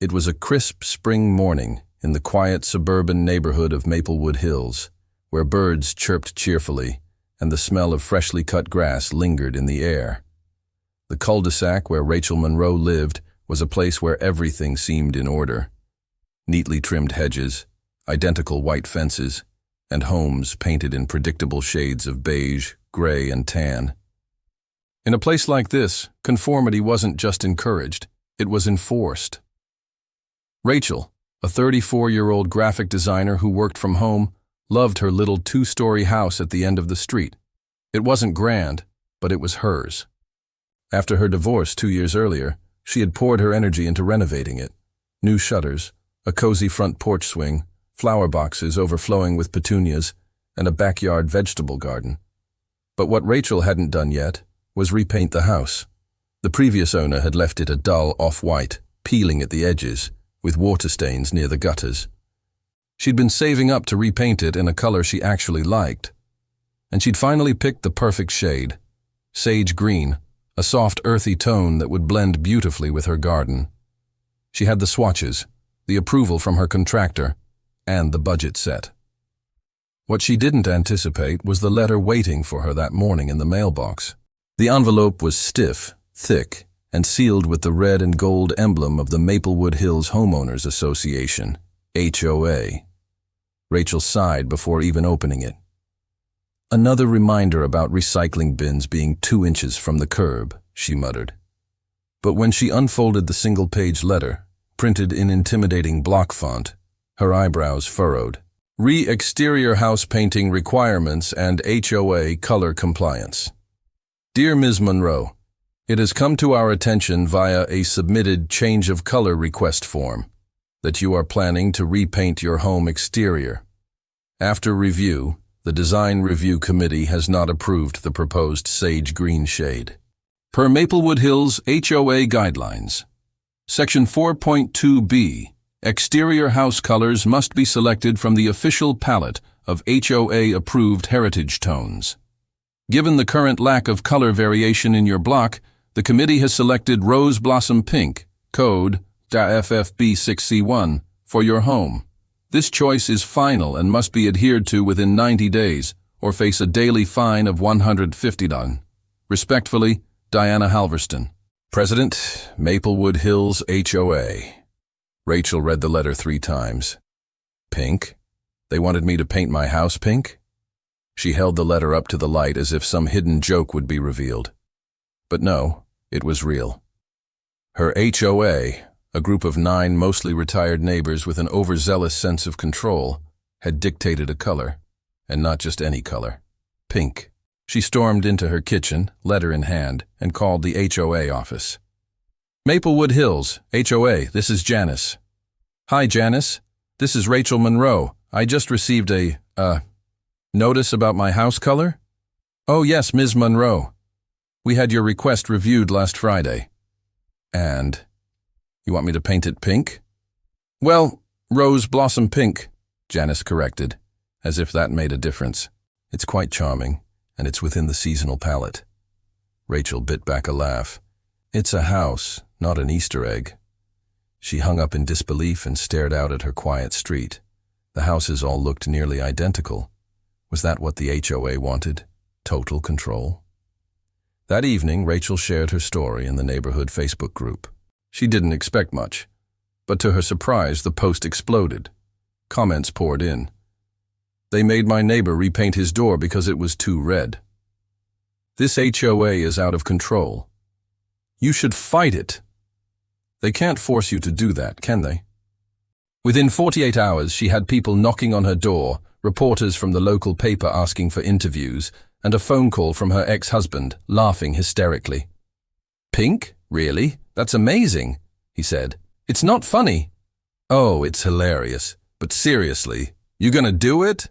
It was a crisp spring morning in the quiet suburban neighborhood of Maplewood Hills, where birds chirped cheerfully and the smell of freshly cut grass lingered in the air. The cul-de-sac where Rachel Monroe lived was a place where everything seemed in order. Neatly trimmed hedges, identical white fences, and homes painted in predictable shades of beige, gray, and tan. In a place like this, conformity wasn't just encouraged, it was enforced. Rachel, a 34-year-old graphic designer who worked from home, loved her little two-story house at the end of the street. It wasn't grand, but it was hers. After her divorce 2 years earlier, she had poured her energy into renovating it. New shutters, a cozy front porch swing, flower boxes overflowing with petunias, and a backyard vegetable garden. But what Rachel hadn't done yet was repaint the house. The previous owner had left it a dull off-white, peeling at the edges, with water stains near the gutters. She'd been saving up to repaint it in a color she actually liked. And she'd finally picked the perfect shade, sage green, a soft earthy tone that would blend beautifully with her garden. She had the swatches, the approval from her contractor, and the budget set. What she didn't anticipate was the letter waiting for her that morning in the mailbox. The envelope was stiff, thick, and sealed with the red and gold emblem of the Maplewood Hills Homeowners Association, HOA. Rachel sighed before even opening it. Another reminder about recycling bins being 2 inches from the curb, she muttered. But when she unfolded the single-page letter, printed in intimidating block font, her eyebrows furrowed. Re-exterior house painting requirements and HOA color compliance. Dear Ms. Monroe, it has come to our attention via a submitted change of color request form that you are planning to repaint your home exterior. After review, the Design Review Committee has not approved the proposed sage green shade. Per Maplewood Hills HOA Guidelines, Section 4.2b, exterior house colors must be selected from the official palette of HOA-approved heritage tones. Given the current lack of color variation in your block, the committee has selected Rose Blossom Pink, code FFB6C1, for your home. This choice is final and must be adhered to within 90 days, or face a daily fine of $150. Respectfully, Diana Halverston, President, Maplewood Hills HOA. Rachel read the letter 3 times. Pink? They wanted me to paint my house pink? She held the letter up to the light as if some hidden joke would be revealed. But no, it was real. Her HOA, a group of 9 mostly retired neighbors with an overzealous sense of control, had dictated a color, and not just any color. Pink. She stormed into her kitchen, letter in hand, and called the HOA office. Maplewood Hills, HOA, this is Janice. Hi, Janice. This is Rachel Monroe. I just received a, notice about my house color? Oh, yes, Ms. Monroe. We had your request reviewed last Friday. And? You want me to paint it pink? Well, Rose Blossom Pink, Janice corrected, as if that made a difference. It's quite charming, and it's within the seasonal palette. Rachel bit back a laugh. It's a house, not an Easter egg. She hung up in disbelief and stared out at her quiet street. The houses all looked nearly identical. Was that what the HOA wanted? Total control? That evening, Rachel shared her story in the neighborhood Facebook group. She didn't expect much, but to her surprise, the post exploded. Comments poured in. They made my neighbor repaint his door because it was too red. This HOA is out of control. You should fight it. They can't force you to do that, can they? Within 48 hours, she had people knocking on her door, reporters from the local paper asking for interviews, and a phone call from her ex-husband, laughing hysterically. Pink? Really? That's amazing, he said. It's not funny. Oh, it's hilarious. But seriously, you gonna do it?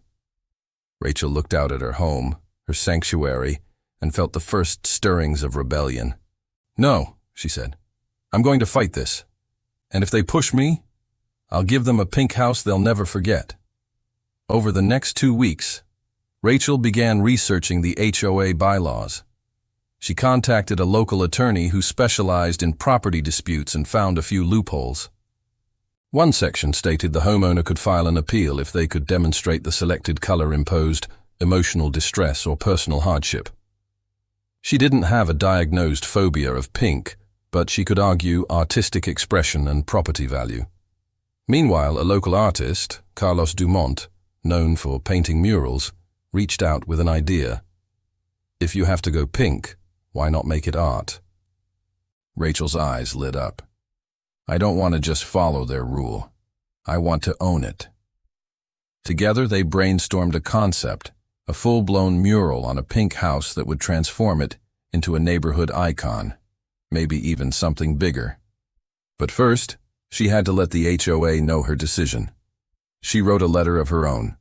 Rachel looked out at her home, her sanctuary, and felt the first stirrings of rebellion. No, she said. I'm going to fight this. And if they push me, I'll give them a pink house they'll never forget. Over the next 2 weeks, Rachel began researching the HOA bylaws. She contacted a local attorney who specialized in property disputes and found a few loopholes. One section stated the homeowner could file an appeal if they could demonstrate the selected color imposed emotional distress or personal hardship. She didn't have a diagnosed phobia of pink, but she could argue artistic expression and property value. Meanwhile, a local artist, Carlos Dumont, known for painting murals, reached out with an idea. If you have to go pink, why not make it art? Rachel's eyes lit up. I don't want to just follow their rule. I want to own it. Together they brainstormed a concept, a full-blown mural on a pink house that would transform it into a neighborhood icon, maybe even something bigger. But first, she had to let the HOA know her decision. She wrote a letter of her own.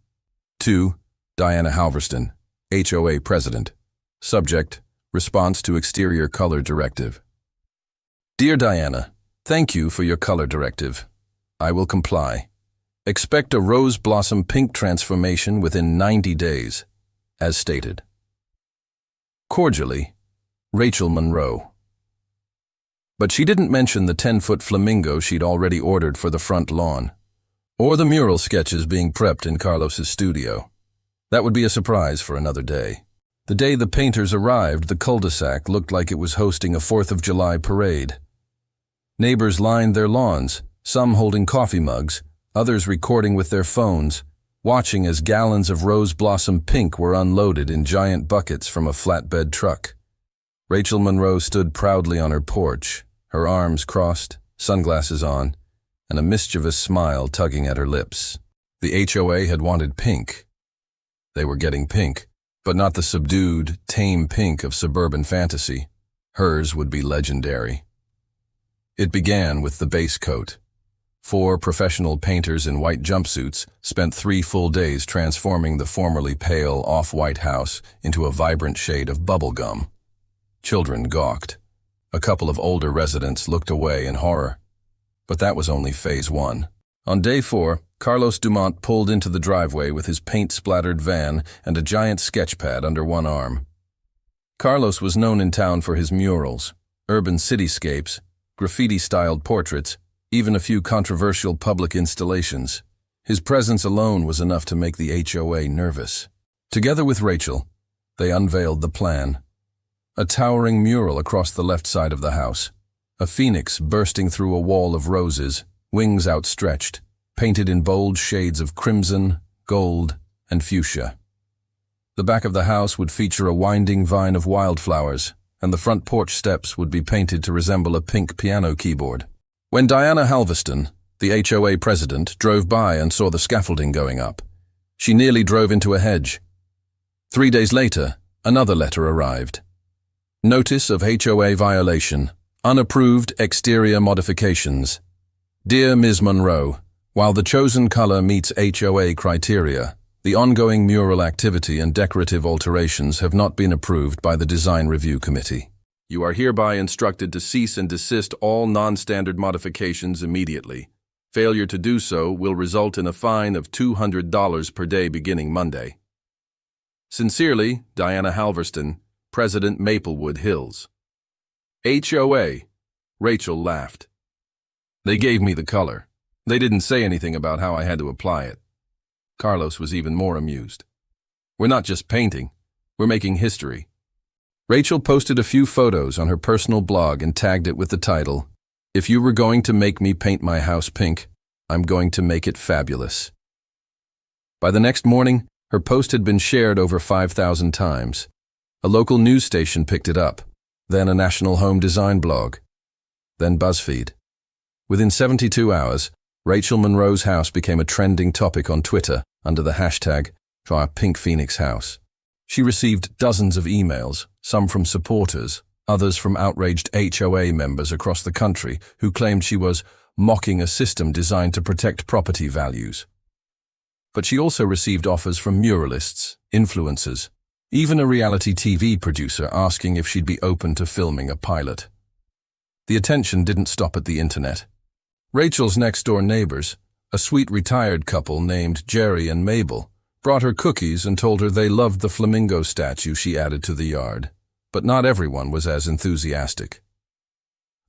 To Diana Halverston, HOA President. Subject, Response to Exterior Color Directive. Dear Diana, thank you for your color directive. I will comply. Expect a rose blossom pink transformation within 90 days, as stated. Cordially, Rachel Monroe. But she didn't mention the 10-foot flamingo she'd already ordered for the front lawn, or the mural sketches being prepped in Carlos's studio. That would be a surprise for another day. The day the painters arrived, the cul-de-sac looked like it was hosting a 4th of July parade. Neighbors lined their lawns, some holding coffee mugs, others recording with their phones, watching as gallons of rose blossom pink were unloaded in giant buckets from a flatbed truck. Rachel Monroe stood proudly on her porch, her arms crossed, sunglasses on, and a mischievous smile tugging at her lips. The HOA had wanted pink. They were getting pink, but not the subdued, tame pink of suburban fantasy. Hers would be legendary. It began with the base coat. 4 professional painters in white jumpsuits spent 3 full days transforming the formerly pale off-white house into a vibrant shade of bubblegum. Children gawked. A couple of older residents looked away in horror. But that was only phase 1. On day 4, Carlos Dumont pulled into the driveway with his paint-splattered van and a giant sketch pad under one arm. Carlos was known in town for his murals, urban cityscapes, graffiti-styled portraits, even a few controversial public installations. His presence alone was enough to make the HOA nervous. Together with Rachel, they unveiled the plan. A towering mural across the left side of the house, a phoenix bursting through a wall of roses, wings outstretched, painted in bold shades of crimson, gold, and fuchsia. The back of the house would feature a winding vine of wildflowers, and the front porch steps would be painted to resemble a pink piano keyboard. When Diana Halverston, the HOA president, drove by and saw the scaffolding going up, she nearly drove into a hedge. 3 days later, another letter arrived. Notice of HOA violation. Unapproved exterior modifications. Dear Ms. Monroe, while the chosen color meets HOA criteria, the ongoing mural activity and decorative alterations have not been approved by the Design Review Committee. You are hereby instructed to cease and desist all non-standard modifications immediately. Failure to do so will result in a fine of $200 per day beginning Monday. Sincerely, Diana Halverston, President, Maplewood Hills. HOA. Rachel laughed. They gave me the color. They didn't say anything about how I had to apply it. Carlos was even more amused. We're not just painting, we're making history. Rachel posted a few photos on her personal blog and tagged it with the title, If you were going to make me paint my house pink, I'm going to make it fabulous. By the next morning, her post had been shared over 5,000 times. A local news station picked it up, then a national home design blog, then BuzzFeed. Within 72 hours, Rachel Monroe's house became a trending topic on Twitter under the hashtag #PinkPhoenixHouse. She received dozens of emails, some from supporters, others from outraged HOA members across the country who claimed she was mocking a system designed to protect property values. But she also received offers from muralists, influencers, even a reality TV producer asking if she'd be open to filming a pilot. The attention didn't stop at the internet. Rachel's next-door neighbors, a sweet retired couple named Jerry and Mabel, brought her cookies and told her they loved the flamingo statue she added to the yard. But not everyone was as enthusiastic.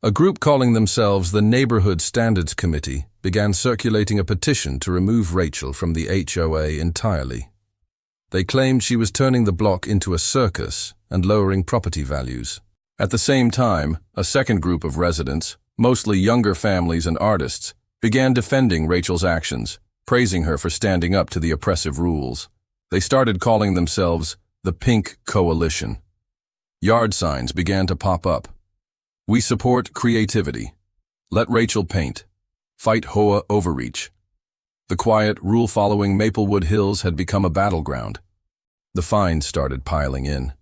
A group calling themselves the Neighborhood Standards Committee began circulating a petition to remove Rachel from the HOA entirely. They claimed she was turning the block into a circus and lowering property values. At the same time, a second group of residents, mostly younger families and artists, began defending Rachel's actions, praising her for standing up to the oppressive rules. They started calling themselves the Pink Coalition. Yard signs began to pop up. "We support creativity. Let Rachel paint. Fight HOA overreach." The quiet, rule-following Maplewood Hills had become a battleground. The fines started piling in.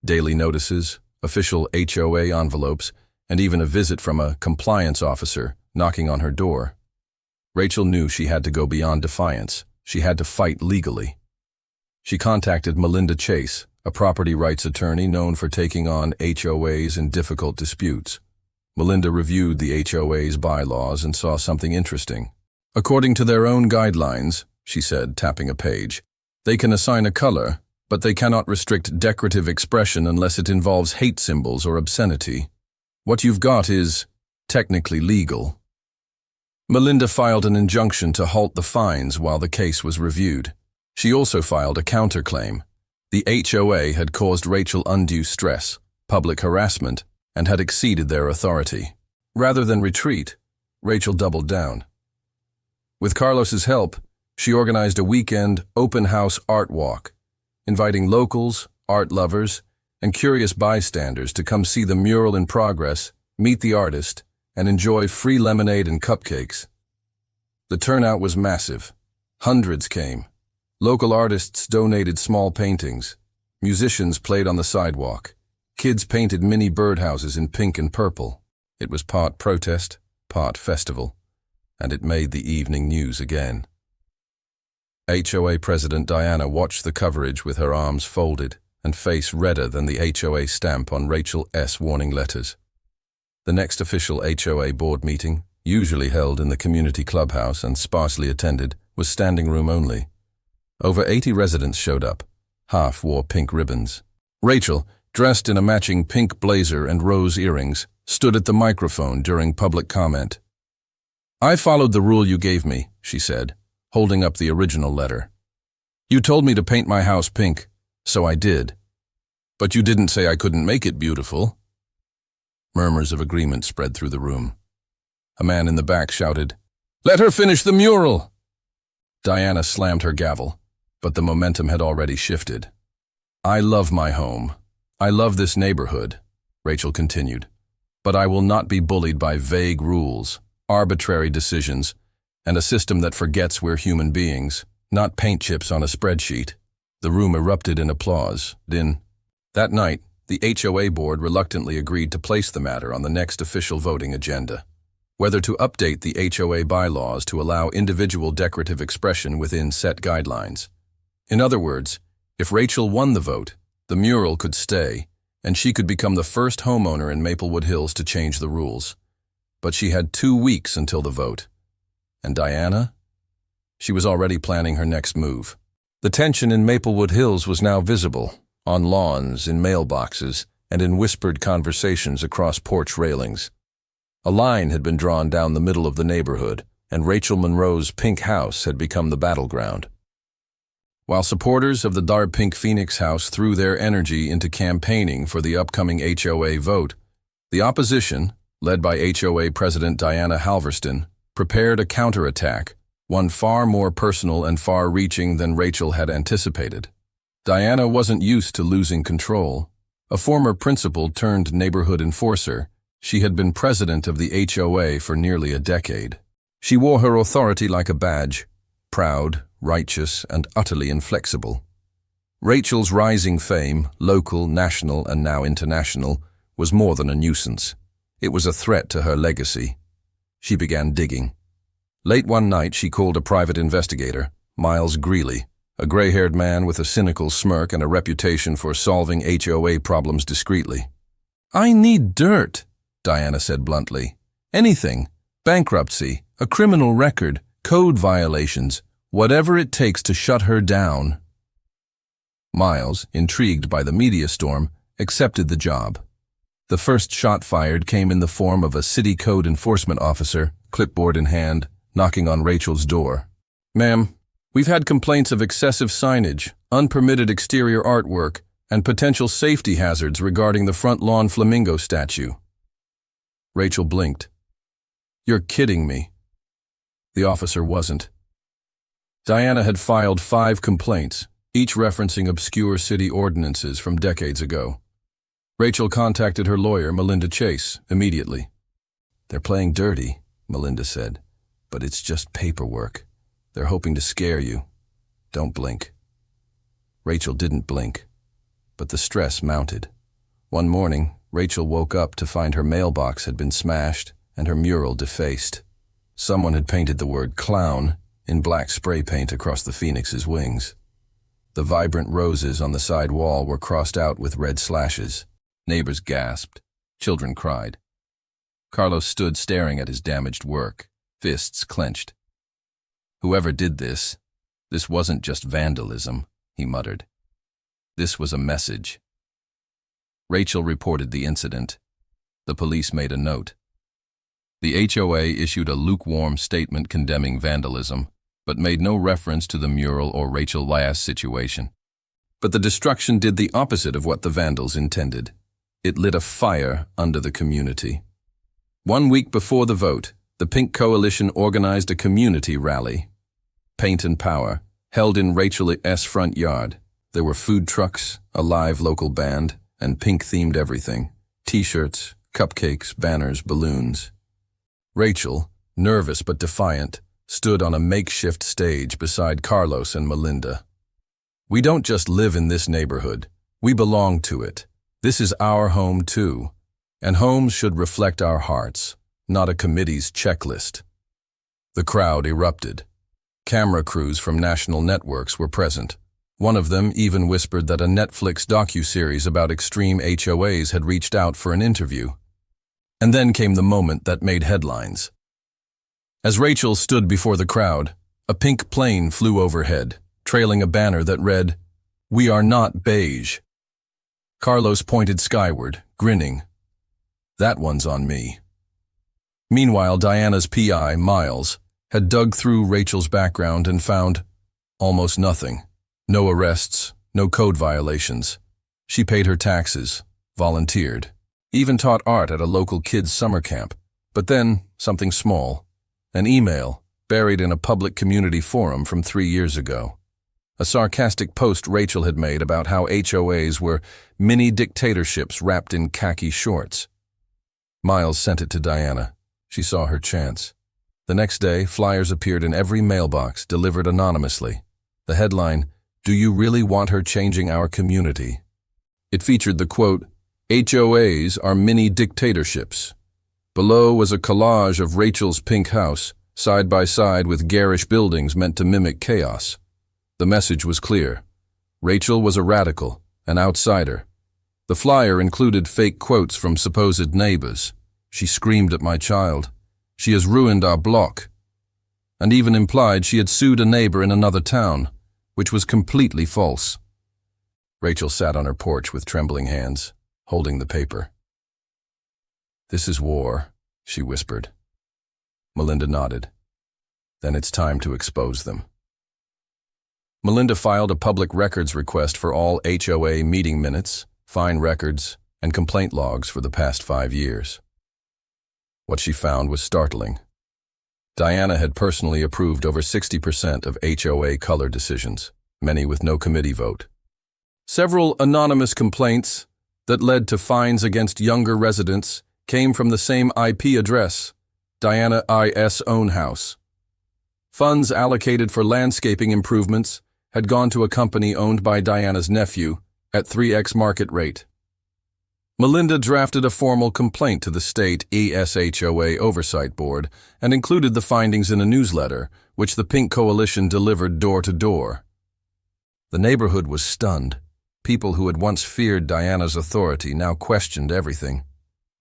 Daily notices, official HOA envelopes, and even a visit from a compliance officer knocking on her door. Rachel knew she had to go beyond defiance. She had to fight legally. She contacted Melinda Chase, a property rights attorney known for taking on HOAs in difficult disputes. Melinda reviewed the HOA's bylaws and saw something interesting. "According to their own guidelines," she said, tapping a page, "they can assign a color, but they cannot restrict decorative expression unless it involves hate symbols or obscenity. What you've got is technically legal." Melinda filed an injunction to halt the fines while the case was reviewed. She also filed a counterclaim. The HOA had caused Rachel undue stress, public harassment, and had exceeded their authority. Rather than retreat, Rachel doubled down. With Carlos's help, she organized a weekend open-house art walk, inviting locals, art lovers, and curious bystanders to come see the mural in progress, meet the artist, and enjoy free lemonade and cupcakes. The turnout was massive. Hundreds came. Local artists donated small paintings. Musicians played on the sidewalk. Kids painted mini birdhouses in pink and purple. It was part protest, part festival, and it made the evening news again. HOA President Diana watched the coverage with her arms folded and face redder than the HOA stamp on Rachel S. warning letters. The next official HOA board meeting, usually held in the community clubhouse and sparsely attended, was standing room only. Over 80 residents showed up. Half wore pink ribbons. Rachel, dressed in a matching pink blazer and rose earrings, stood at the microphone during public comment. "I followed the rule you gave me," she said, holding up the original letter. "You told me to paint my house pink, so I did. But you didn't say I couldn't make it beautiful." Murmurs of agreement spread through the room. A man in the back shouted, "Let her finish the mural!" Diana slammed her gavel, but the momentum had already shifted. "I love my home. I love this neighborhood," Rachel continued, "but I will not be bullied by vague rules, arbitrary decisions, and a system that forgets we're human beings, not paint chips on a spreadsheet." The room erupted in applause. That night, the HOA board reluctantly agreed to place the matter on the next official voting agenda, whether to update the HOA bylaws to allow individual decorative expression within set guidelines. In other words, if Rachel won the vote, the mural could stay, and she could become the first homeowner in Maplewood Hills to change the rules. But she had 2 weeks until the vote. And Diana? She was already planning her next move. The tension in Maplewood Hills was now visible, on lawns, in mailboxes, and in whispered conversations across porch railings. A line had been drawn down the middle of the neighborhood, and Rachel Monroe's pink house had become the battleground. While supporters of the dark pink Phoenix house threw their energy into campaigning for the upcoming HOA vote, the opposition, led by HOA President Diana Halverston, prepared a counterattack, one far more personal and far-reaching than Rachel had anticipated. Diana wasn't used to losing control. A former principal turned neighborhood enforcer, she had been president of the HOA for nearly a decade. She wore her authority like a badge, proud, righteous, and utterly inflexible. Rachel's rising fame, local, national, and now international, was more than a nuisance. It was a threat to her legacy. She began digging. Late one night, she called a private investigator, Miles Greeley, a gray-haired man with a cynical smirk and a reputation for solving HOA problems discreetly. "I need dirt," Diana said bluntly. "Anything. Bankruptcy, a criminal record, code violations, whatever it takes to shut her down." Miles, intrigued by the media storm, accepted the job. The first shot fired came in the form of a city code enforcement officer, clipboard in hand, knocking on Rachel's door. "Ma'am, we've had complaints of excessive signage, unpermitted exterior artwork, and potential safety hazards regarding the front lawn flamingo statue." Rachel blinked. "You're kidding me." The officer wasn't. Diana had filed 5 complaints, each referencing obscure city ordinances from decades ago. Rachel contacted her lawyer, Melinda Chase, immediately. "They're playing dirty," Melinda said, "but it's just paperwork. They're hoping to scare you. Don't blink." Rachel didn't blink, but the stress mounted. One morning, Rachel woke up to find her mailbox had been smashed and her mural defaced. Someone had painted the word "clown" in black spray paint across the phoenix's wings. The vibrant roses on the side wall were crossed out with red slashes. Neighbors gasped. Children cried. Carlos stood staring at his damaged work, fists clenched. "Whoever did this wasn't just vandalism," he muttered. "This was a message." Rachel reported the incident. The police made a note. The HOA issued a lukewarm statement condemning vandalism, but made no reference to the mural or Rachel Lyas situation. But the destruction did the opposite of what the vandals intended. It lit a fire under the community. 1 week before the vote, the Pink Coalition organized a community rally. Paint and Power, held in Rachel S. front yard. There were food trucks, a live local band, and pink-themed everything. T-shirts, cupcakes, banners, balloons. Rachel, nervous but defiant, stood on a makeshift stage beside Carlos and Melinda. "We don't just live in this neighborhood. We belong to it. This is our home too. And homes should reflect our hearts, not a committee's checklist." The crowd erupted. Camera crews from national networks were present. One of them even whispered that a Netflix docuseries about extreme HOAs had reached out for an interview. And then came the moment that made headlines. As Rachel stood before the crowd, a pink plane flew overhead, trailing a banner that read, "We are not beige." Carlos pointed skyward, grinning. "That one's on me." Meanwhile, Diana's PI, Miles, had dug through Rachel's background and found almost nothing. No arrests, no code violations. She paid her taxes, volunteered, even taught art at a local kids' summer camp. But then, something small. An email, buried in a public community forum from 3 years ago. A sarcastic post Rachel had made about how HOAs were mini dictatorships wrapped in khaki shorts. Miles sent it to Diana. She saw her chance. The next day, flyers appeared in every mailbox, delivered anonymously. The headline, "Do you really want her changing our community?" It featured the quote, "HOAs are mini dictatorships." Below was a collage of Rachel's pink house, side by side with garish buildings meant to mimic chaos. The message was clear. Rachel was a radical, an outsider. The flyer included fake quotes from supposed neighbors. "She screamed at my child. She has ruined our block." And even implied she had sued a neighbor in another town, which was completely false. Rachel sat on her porch with trembling hands, holding the paper. "This is war," she whispered. Melinda nodded. "Then it's time to expose them." Melinda filed a public records request for all HOA meeting minutes, fine records, and complaint logs for the past 5 years. What she found was startling. Diana had personally approved over 60% of HOA color decisions, many with no committee vote. Several anonymous complaints that led to fines against younger residents came from the same IP address, Diana I.'s own house. Funds allocated for landscaping improvements had gone to a company owned by Diana's nephew at 3x market rate. Melinda drafted a formal complaint to the state ESHOA Oversight Board and included the findings in a newsletter, which the Pink Coalition delivered door to door. The neighborhood was stunned. People who had once feared Diana's authority now questioned everything.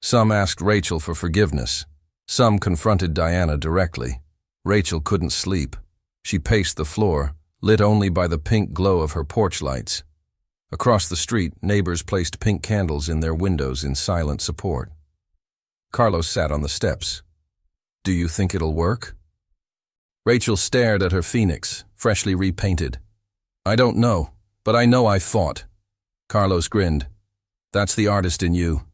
Some asked Rachel for forgiveness. Some confronted Diana directly. Rachel couldn't sleep. She paced the floor, lit only by the pink glow of her porch lights. Across the street, neighbors placed pink candles in their windows in silent support. Carlos sat on the steps. "Do you think it'll work?" Rachel stared at her phoenix, freshly repainted. "I don't know, but I know I fought." Carlos grinned. "That's the artist in you."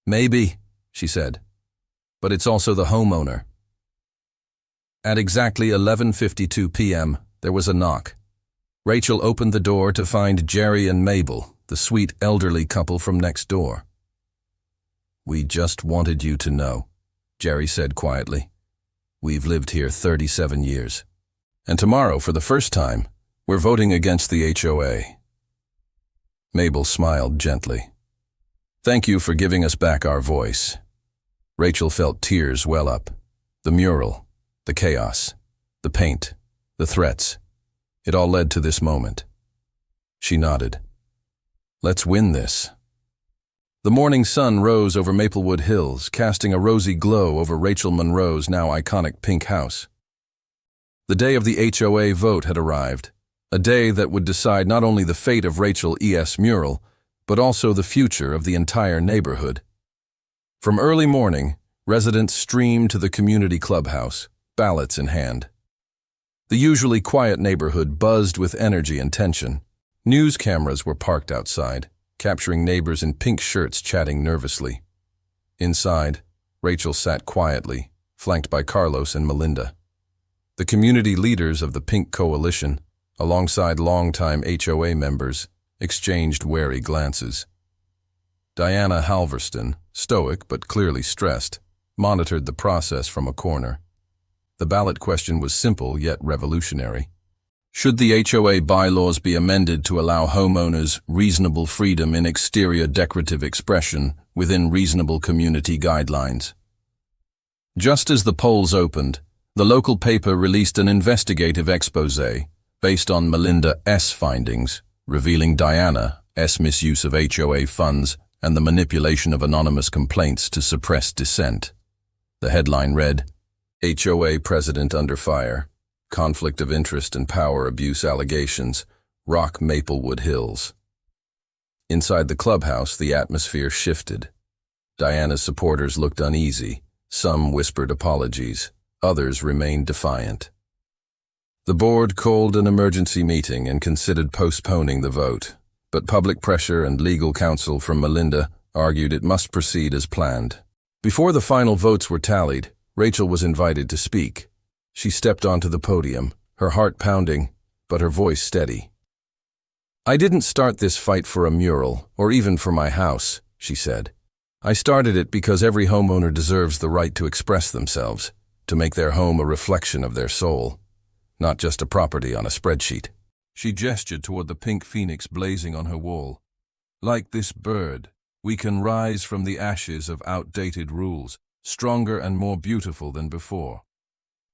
"Maybe," she said, "but it's also the homeowner." At exactly 11:52 p.m., there was a knock. Rachel opened the door to find Jerry and Mabel, the sweet elderly couple from next door. "We just wanted you to know," Jerry said quietly. "We've lived here 37 years. And tomorrow, for the first time, we're voting against the HOA." Mabel smiled gently. "Thank you for giving us back our voice." Rachel felt tears well up. The mural, the chaos, the paint, the threats. It all led to this moment. She nodded. "Let's win this." The morning sun rose over Maplewood Hills, casting a rosy glow over Rachel Monroe's now iconic pink house. The day of the HOA vote had arrived, a day that would decide not only the fate of Rachel E.S. mural, but also the future of the entire neighborhood. From early morning, residents streamed to the community clubhouse, ballots in hand. The usually quiet neighborhood buzzed with energy and tension. News cameras were parked outside, capturing neighbors in pink shirts chatting nervously. Inside, Rachel sat quietly, flanked by Carlos and Melinda. The community leaders of the Pink Coalition, alongside longtime HOA members, exchanged wary glances. Diana Halverston, stoic but clearly stressed, monitored the process from a corner. The ballot question was simple yet revolutionary. Should the HOA bylaws be amended to allow homeowners reasonable freedom in exterior decorative expression within reasonable community guidelines? Just as the polls opened, the local paper released an investigative exposé based on Melinda S. findings, revealing Diana S. misuse of HOA funds and the manipulation of anonymous complaints to suppress dissent. The headline read, "HOA President Under Fire. Conflict of Interest and Power Abuse Allegations, Rock Maplewood Hills." Inside the clubhouse, the atmosphere shifted. Diana's supporters looked uneasy. Some whispered apologies. Others remained defiant. The board called an emergency meeting and considered postponing the vote, but public pressure and legal counsel from Melinda argued it must proceed as planned. Before the final votes were tallied, Rachel was invited to speak. She stepped onto the podium, her heart pounding, but her voice steady. "I didn't start this fight for a mural, or even for my house," she said. "I started it because every homeowner deserves the right to express themselves, to make their home a reflection of their soul, not just a property on a spreadsheet." She gestured toward the pink phoenix blazing on her wall. "Like this bird, we can rise from the ashes of outdated rules, stronger and more beautiful than before."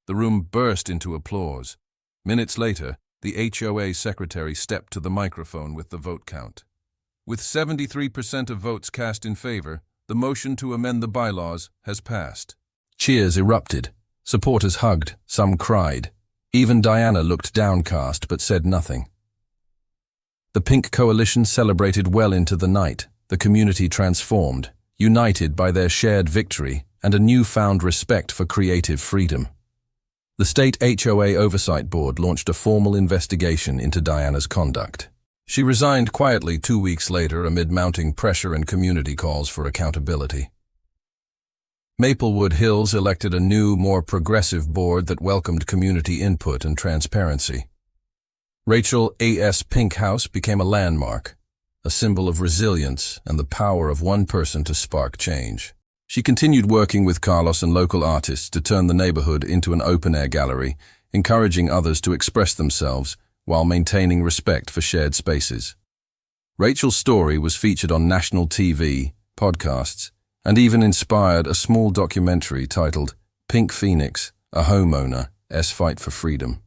The room burst into applause. Minutes later, the HOA secretary stepped to the microphone with the vote count. With 73% of votes cast in favor, the motion to amend the bylaws has passed. Cheers erupted. Supporters hugged, some cried. Even Diana looked downcast but said nothing. The Pink Coalition celebrated well into the night, the community transformed, united by their shared victory and a newfound respect for creative freedom. The State HOA Oversight Board launched a formal investigation into Diana's conduct. She resigned quietly 2 weeks later amid mounting pressure and community calls for accountability. Maplewood Hills elected a new, more progressive board that welcomed community input and transparency. Rachel A.S. Pink House became a landmark, a symbol of resilience and the power of one person to spark change. She continued working with Carlos and local artists to turn the neighborhood into an open-air gallery, encouraging others to express themselves while maintaining respect for shared spaces. Rachel's story was featured on national TV, podcasts, and even inspired a small documentary titled Pink Phoenix, a Homeowner's Fight for Freedom.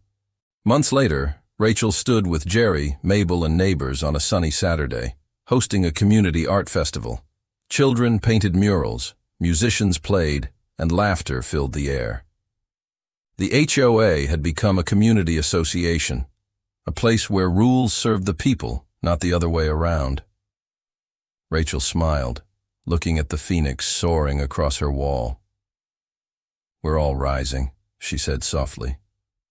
Months later, Rachel stood with Jerry, Mabel, and neighbors on a sunny Saturday, hosting a community art festival. Children painted murals, musicians played, and laughter filled the air. The HOA had become a community association, a place where rules served the people, not the other way around. Rachel smiled, looking at the phoenix soaring across her wall. "We're all rising," she said softly.